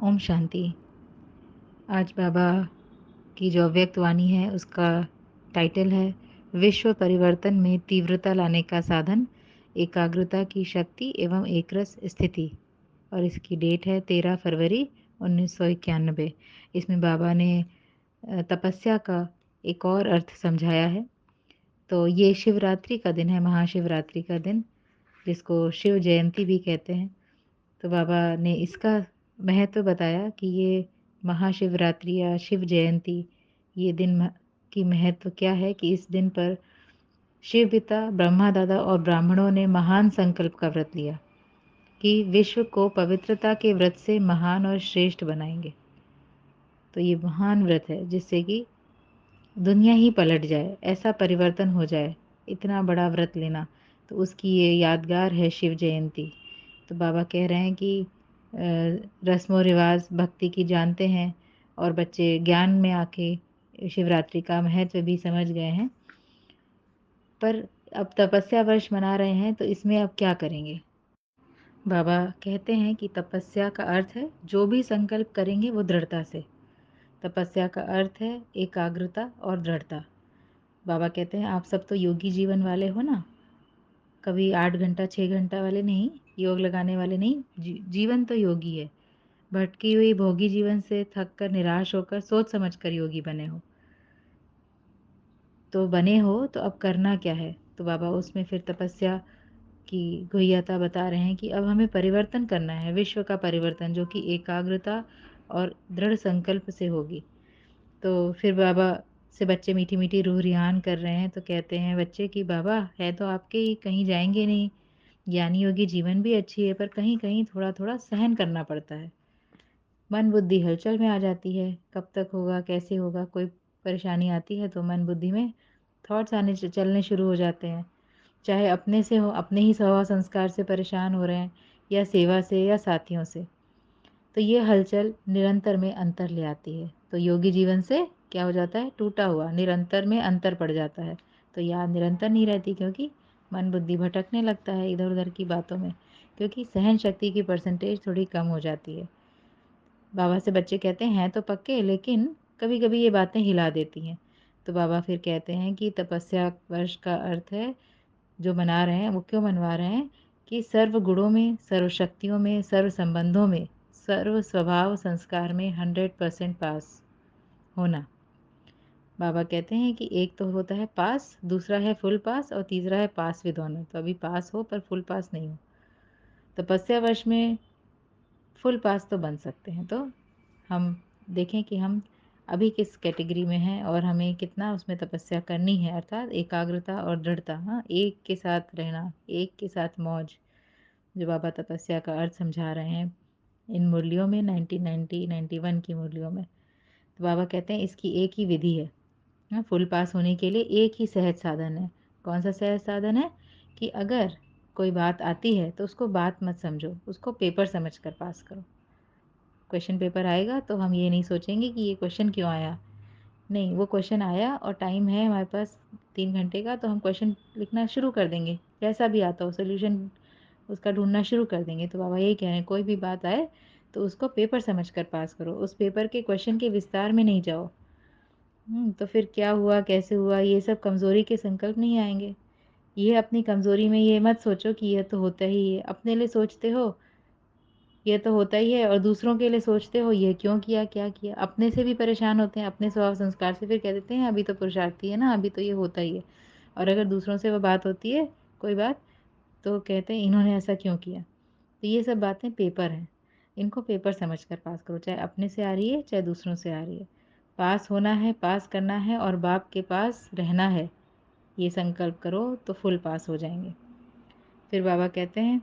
ओम शांति। आज बाबा की जो अव्यक्त वाणी है उसका टाइटल है विश्व परिवर्तन में तीव्रता लाने का साधन, एकाग्रता की शक्ति एवं एकरस स्थिति। और इसकी डेट है 13 फरवरी 1991। इसमें बाबा ने तपस्या का एक और अर्थ समझाया है। तो ये शिवरात्रि का दिन है, महाशिवरात्रि का दिन, जिसको शिव जयंती भी कहते हैं। तो बाबा ने इसका महत्व बताया कि ये महाशिवरात्रि या शिव जयंती, ये दिन की महत्व क्या है कि इस दिन पर शिव पिता, ब्रह्मा दादा और ब्राह्मणों ने महान संकल्प का व्रत लिया कि विश्व को पवित्रता के व्रत से महान और श्रेष्ठ बनाएंगे। तो ये महान व्रत है जिससे कि दुनिया ही पलट जाए, ऐसा परिवर्तन हो जाए, इतना बड़ा व्रत लेना। तो उसकी ये यादगार है शिव जयंती। तो बाबा कह रहे हैं कि रस्मों रिवाज भक्ति की जानते हैं और बच्चे ज्ञान में आके शिवरात्रि का महत्व भी समझ गए हैं। पर अब तपस्या वर्ष मना रहे हैं, तो इसमें अब क्या करेंगे? बाबा कहते हैं कि तपस्या का अर्थ है जो भी संकल्प करेंगे वो दृढ़ता से। तपस्या का अर्थ है एकाग्रता और दृढ़ता। बाबा कहते हैं आप सब तो योगी जीवन वाले हो ना, कभी 8 घंटा 6 घंटा वाले नहीं, योग लगाने वाले नहीं, जीवन तो योगी है। भटकी हुई भोगी जीवन से थक कर निराश होकर सोच समझ कर योगी बने हो। तो बने हो तो अब करना क्या है? तो बाबा उसमें फिर तपस्या की गुह्यता बता रहे हैं कि अब हमें परिवर्तन करना है, विश्व का परिवर्तन जो कि एकाग्रता और दृढ़ संकल्प से होगी। तो फिर बाबा से बच्चे मीठी मीठी रूह रिहान कर रहे हैं। तो कहते हैं बच्चे कि बाबा है तो आपके ही, कहीं जाएंगे नहीं। ज्ञानी योगी जीवन भी अच्छी है पर कहीं कहीं थोड़ा थोड़ा सहन करना पड़ता है। मन बुद्धि हलचल में आ जाती है, कब तक होगा, कैसे होगा, कोई परेशानी आती है तो मन बुद्धि में थॉट्स आने चलने शुरू हो जाते हैं। चाहे अपने से हो, अपने ही स्वभाव संस्कार से परेशान हो रहे हैं या सेवा से या साथियों से। तो ये हलचल निरंतर में अंतर ले आती है। तो योगी जीवन से क्या हो जाता है? टूटा हुआ निरंतर में अंतर पड़ जाता है। तो याद निरंतर नहीं रहती क्योंकि मन बुद्धि भटकने लगता है इधर उधर की बातों में, क्योंकि सहन शक्ति की परसेंटेज थोड़ी कम हो जाती है। बाबा से बच्चे कहते हैं तो पक्के, लेकिन कभी कभी ये बातें हिला देती हैं। तो बाबा फिर कहते हैं कि तपस्या वर्ष का अर्थ है जो मना रहे हैं वो क्यों मनवा रहे हैं कि सर्व गुणों में, सर्व शक्तियों में, सर्व संबंधों में, सर्व स्वभाव संस्कार में 100% पास होना। बाबा कहते हैं कि एक तो होता है पास, दूसरा है फुल पास और तीसरा है पास विद ऑनर। तो अभी पास हो पर फुल पास नहीं हो। तपस्या वर्ष में फुल पास तो बन सकते हैं। तो हम देखें कि हम अभी किस कैटेगरी में हैं और हमें कितना उसमें तपस्या करनी है, अर्थात एकाग्रता और दृढ़ता। हाँ, एक के साथ रहना, एक के साथ मौज, जो बाबा तपस्या का अर्थ समझा रहे हैं इन मुरलियों में, 1991 की मुरलियों में। तो बाबा कहते हैं इसकी एक ही विधि है। हाँ, फुल पास होने के लिए एक ही सहज साधन है। कौन सा सहज साधन है? कि अगर कोई बात आती है तो उसको बात मत समझो, उसको पेपर समझ कर पास करो। क्वेश्चन पेपर आएगा तो हम ये नहीं सोचेंगे कि ये क्वेश्चन क्यों आया। नहीं, वो क्वेश्चन आया और टाइम है हमारे पास 3 घंटे का, तो हम क्वेश्चन लिखना शुरू कर देंगे, जैसा भी आता हो सोल्यूशन उसका ढूंढना शुरू कर देंगे। तो बाबा यही कह रहे हैं कोई भी बात आए तो उसको पेपर समझ कर पास करो, उस पेपर के क्वेश्चन के विस्तार में नहीं जाओ। तो फिर क्या हुआ, कैसे हुआ, ये सब कमज़ोरी के संकल्प नहीं आएंगे। ये अपनी कमज़ोरी में ये मत सोचो कि यह तो होता ही है। अपने लिए सोचते हो ये तो होता ही है, और दूसरों के लिए सोचते हो ये क्यों किया, क्या किया। अपने से भी परेशान होते हैं, अपने स्वभाव संस्कार से, फिर कह देते हैं अभी तो पुरुषार्थी है ना, अभी तो ये होता ही है। और अगर दूसरों से वो बात होती है, कोई बात, तो कहते हैं इन्होंने ऐसा क्यों किया। तो ये सब बातें पेपर हैं, इनको पेपर समझ कर पास करो, चाहे अपने से आ रही है चाहे दूसरों से आ रही है। पास होना है, पास करना है और बाप के पास रहना है, ये संकल्प करो तो फुल पास हो जाएंगे। फिर बाबा कहते हैं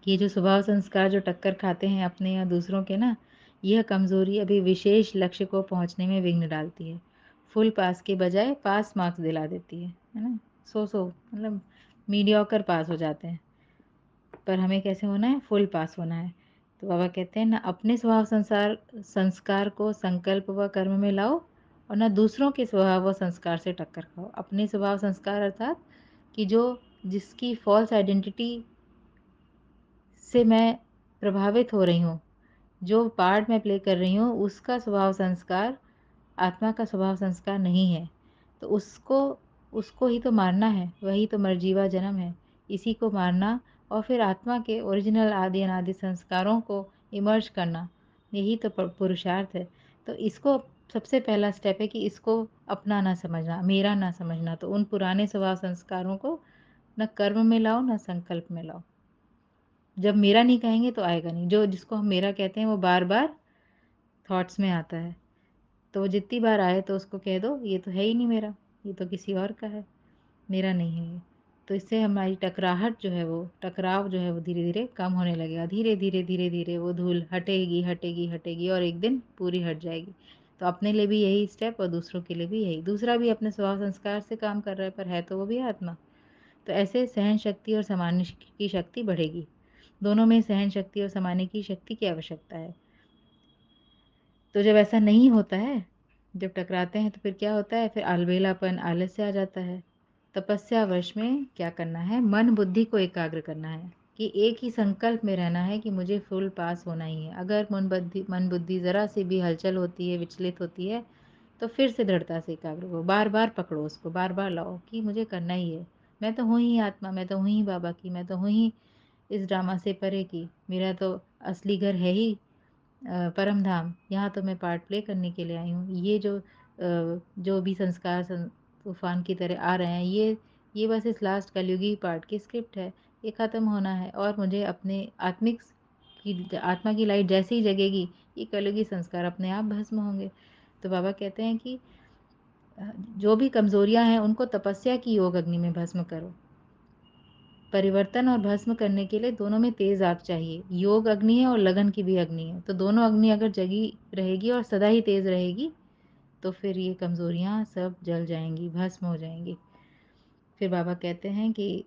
कि ये जो स्वभाव संस्कार जो टक्कर खाते हैं अपने या दूसरों के ना, यह कमज़ोरी अभी विशेष लक्ष्य को पहुंचने में विघ्न डालती है। फुल पास के बजाय पास मार्क्स दिला देती है ना। सो मतलब मीडियोकर पास हो जाते हैं। पर हमें कैसे होना है? फुल पास होना है। तो बाबा कहते हैं ना अपने स्वभाव संसार संस्कार को संकल्प व कर्म में लाओ, और ना दूसरों के स्वभाव व संस्कार से टक्कर खाओ। अपने स्वभाव संस्कार अर्थात कि जो जिसकी फॉल्स आइडेंटिटी से मैं प्रभावित हो रही हूँ, जो पार्ट मैं प्ले कर रही हूँ उसका स्वभाव संस्कार आत्मा का स्वभाव संस्कार नहीं है। तो उसको उसको ही तो मारना है, वही तो मरजीवा जन्म है। इसी को मारना और फिर आत्मा के ओरिजिनल आदि अनादि संस्कारों को इमर्ज करना, यही तो पुरुषार्थ है। तो इसको सबसे पहला स्टेप है कि इसको अपना ना समझना, मेरा ना समझना। तो उन पुराने स्वभाव संस्कारों को ना कर्म में लाओ, ना संकल्प में लाओ। जब मेरा नहीं कहेंगे तो आएगा नहीं। जो जिसको हम मेरा कहते हैं वो बार-बार थॉट्स में आता है। तो वो जितनी बार आए तो उसको कह दो ये तो है ही नहीं मेरा, ये तो किसी और का है, मेरा नहीं है ये। तो इससे हमारी टकराहट जो है वो टकराव जो है वो धीरे-धीरे कम होने लगेगा। धीरे-धीरे, धीरे-धीरे वो धूल हटेगी, हटेगी, हटेगी और एक दिन पूरी हट जाएगी। तो अपने लिए भी यही स्टेप और दूसरों के लिए भी यही। दूसरा भी अपने स्वभाव संस्कार से काम कर रहा है पर है तो वो भी आत्मा। तो ऐसे सहन शक्ति और समाने की शक्ति बढ़ेगी। दोनों में सहन शक्ति और समाने की शक्ति की आवश्यकता है। तो जब ऐसा नहीं होता है, जब टकराते हैं तो फिर क्या होता है, फिर अलबेलापन, आलस्य आ जाता है। तपस्या वश में क्या करना है, मन बुद्धि को एकाग्र करना है कि एक ही संकल्प में रहना है कि मुझे फुल पास होना ही है। अगर मन बुद्धि ज़रा सी भी हलचल होती है, विचलित होती है, तो फिर से दृढ़ता से एकाग्र हो। बार-बार पकड़ो उसको, बार-बार लाओ कि मुझे करना ही है। मैं तो हूँ ही आत्मा, मैं तो हूँ ही बाबा की, मैं तो हूँ ही इस ड्रामा से परे की। मेरा तो असली घर है ही परम धाम, यहाँ तो मैं पार्ट प्ले करने के लिए आई हूँ। ये जो भी संस्कार तूफान की तरह आ रहे हैं, ये बस इस लास्ट कलयुगी पार्ट की स्क्रिप्ट है। ये ख़त्म होना है और मुझे अपने आत्मा की लाइट जैसे ही जगेगी, ये कलयुगी संस्कार अपने आप भस्म होंगे। तो बाबा कहते हैं कि जो भी कमज़ोरियाँ हैं उनको तपस्या की योग अग्नि में भस्म करो। परिवर्तन और भस्म करने के लिए दोनों में तेज आग चाहिए। योग अग्नि है और लगन की भी अग्नि है। तो दोनों अग्नि अगर जगी रहेगी और सदा ही तेज रहेगी तो फिर ये कमज़ोरियाँ सब जल जाएंगी, भस्म हो जाएंगी। फिर बाबा कहते हैं कि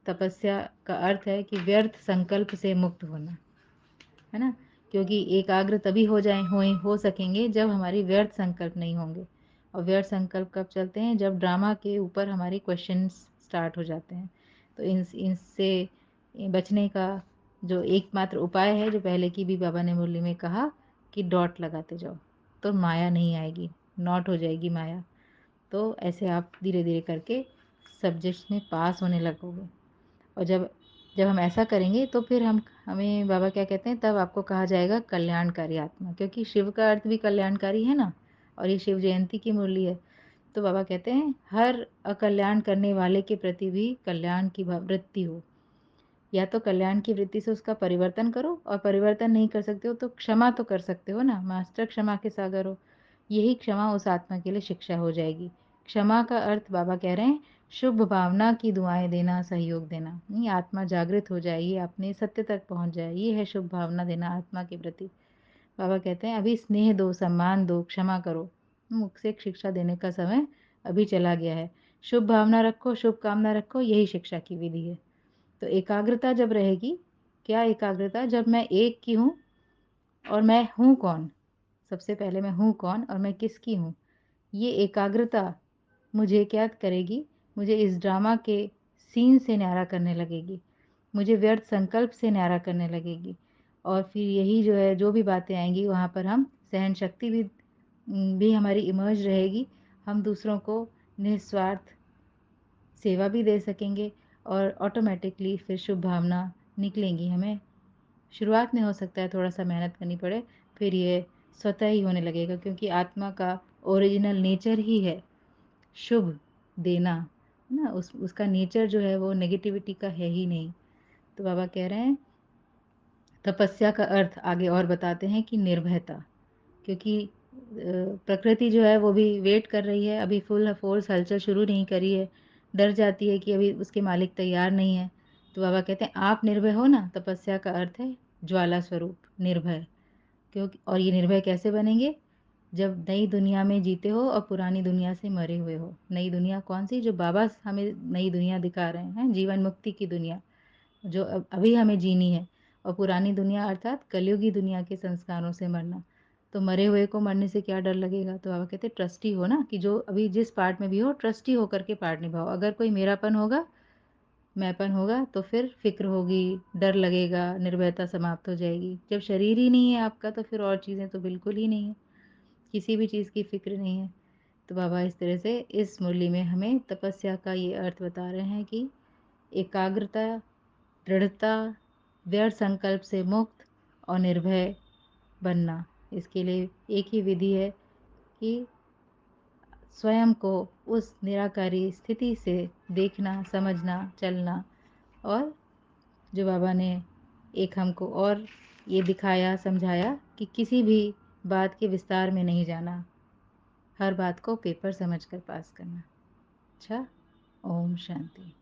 तपस्या का अर्थ है कि व्यर्थ संकल्प से मुक्त होना, है ना? क्योंकि एकाग्र तभी हो सकेंगे जब हमारी व्यर्थ संकल्प नहीं होंगे। और व्यर्थ संकल्प कब चलते हैं, जब ड्रामा के ऊपर हमारे क्वेश्चंस स्टार्ट हो जाते हैं। तो इनसे बचने का जो एकमात्र उपाय है, जो पहले की भी बाबा ने मुरली में कहा कि डॉट लगाते जाओ तो माया नहीं आएगी, नॉट हो जाएगी माया। तो ऐसे आप धीरे धीरे करके सब्जेक्ट्स में पास होने लगोगे। और जब जब हम ऐसा करेंगे तो फिर हमें बाबा क्या कहते हैं, तब आपको कहा जाएगा कल्याणकारी आत्मा, क्योंकि शिव का अर्थ भी कल्याणकारी है ना। और ये शिव जयंती की मुरली है। तो बाबा कहते हैं हर अकल्याण करने वाले के प्रति भी कल्याण की वृत्ति हो। या तो कल्याण की वृत्ति से उसका परिवर्तन करो, और परिवर्तन नहीं कर सकते हो तो क्षमा तो कर सकते हो ना। मास्टर क्षमा के सागर हो। यही क्षमा उस आत्मा के लिए शिक्षा हो जाएगी। क्षमा का अर्थ बाबा कह रहे हैं शुभ भावना की दुआएं देना, सहयोग देना। नहीं, आत्मा जागृत हो जाए, ये अपने सत्य तक पहुंच जाए, ये है शुभ भावना देना आत्मा के प्रति। बाबा कहते हैं अभी स्नेह दो, सम्मान दो, क्षमा करो। मुख से शिक्षा देने का समय अभी चला गया है। शुभ भावना रखो, शुभ कामना रखो, यही शिक्षा की विधि है। तो एकाग्रता जब रहेगी, क्या एकाग्रता, जब मैं एक की हूँ और मैं हूँ कौन। सबसे पहले मैं हूँ कौन और मैं किसकी हूँ। ये एकाग्रता मुझे क्या करेगी, मुझे इस ड्रामा के सीन से न्यारा करने लगेगी, मुझे व्यर्थ संकल्प से न्यारा करने लगेगी। और फिर यही जो है, जो भी बातें आएंगी वहाँ पर हम सहन शक्ति भी हमारी इमर्ज रहेगी। हम दूसरों को निस्वार्थ सेवा भी दे सकेंगे और ऑटोमेटिकली फिर शुभ भावना निकलेंगी हमें। शुरुआत में हो सकता है थोड़ा सा मेहनत करनी पड़े, फिर ये स्वतः ही होने लगेगा, क्योंकि आत्मा का ओरिजिनल नेचर ही है शुभ देना, है ना। उसका नेचर जो है वो नेगेटिविटी का है ही नहीं। तो बाबा कह रहे हैं तपस्या का अर्थ आगे और बताते हैं कि निर्भयता। क्योंकि प्रकृति जो है वो भी वेट कर रही है, अभी फुल फोर्स हलचल शुरू नहीं करी है। डर जाती है कि अभी उसके मालिक तैयार नहीं है। तो बाबा कहते हैं आप निर्भय हो ना। तपस्या का अर्थ है ज्वाला स्वरूप निर्भय। क्योंकि और ये निर्भय कैसे बनेंगे, जब नई दुनिया में जीते हो और पुरानी दुनिया से मरे हुए हो। नई दुनिया कौन सी, जो बाबा हमें नई दुनिया दिखा रहे हैं, जीवन मुक्ति की दुनिया जो अभी हमें जीनी है। और पुरानी दुनिया अर्थात कलयुगी दुनिया के संस्कारों से मरना। तो मरे हुए को मरने से क्या डर लगेगा। तो बाबा कहते ट्रस्टी हो ना, कि जो अभी जिस पार्ट में भी हो ट्रस्टी होकर के पार्ट निभाओ। अगर कोई मेरापन होगा मैंपन होगा तो फिर फ़िक्र होगी, डर लगेगा, निर्भयता समाप्त हो जाएगी। जब शरीर ही नहीं है आपका तो फिर और चीज़ें तो बिल्कुल ही नहीं है, किसी भी चीज़ की फ़िक्र नहीं है। तो बाबा इस तरह से इस मुरली में हमें तपस्या का ये अर्थ बता रहे हैं कि एकाग्रता, दृढ़ता, व्यर्थ संकल्प से मुक्त और निर्भय बनना। इसके लिए एक ही विधि है कि स्वयं को उस निराकारी स्थिति से देखना, समझना, चलना और जो बाबा ने एक हमको और ये दिखाया, समझाया कि किसी भी बात के विस्तार में नहीं जाना, हर बात को पेपर समझकर पास करना। अच्छा, ओम शांति।